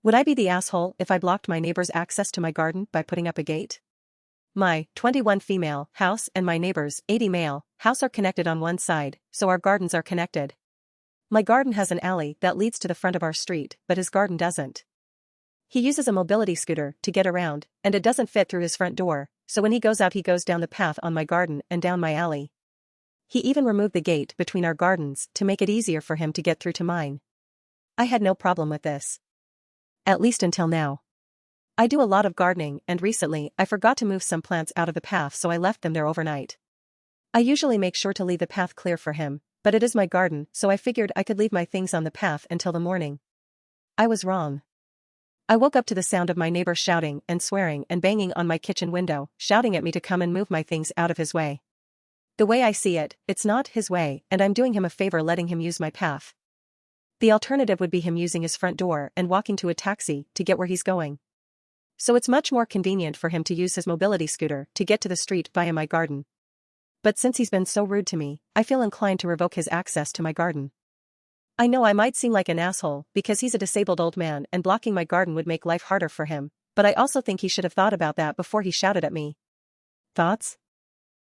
Would I be the asshole if I blocked my neighbor's access to my garden by putting up a gate? My 21 female house and my neighbor's 80 male house are connected on one side, so our gardens are connected. My garden has an alley that leads to the front of our street, but his garden doesn't. He uses a mobility scooter to get around, and it doesn't fit through his front door, so when he goes out he goes down the path on my garden and down my alley. He even removed the gate between our gardens to make it easier for him to get through to mine. I had no problem with this. At least until now. I do a lot of gardening and recently I forgot to move some plants out of the path so I left them there overnight. I usually make sure to leave the path clear for him, but it is my garden so I figured I could leave my things on the path until the morning. I was wrong. I woke up to the sound of my neighbor shouting and swearing and banging on my kitchen window, shouting at me to come and move my things out of his way. The way I see it, it's not his way and I'm doing him a favor letting him use my path. The alternative would be him using his front door and walking to a taxi to get where he's going. So it's much more convenient for him to use his mobility scooter to get to the street via my garden. But since he's been so rude to me, I feel inclined to revoke his access to my garden. I know I might seem like an asshole because he's a disabled old man and blocking my garden would make life harder for him, but I also think he should have thought about that before he shouted at me. Thoughts?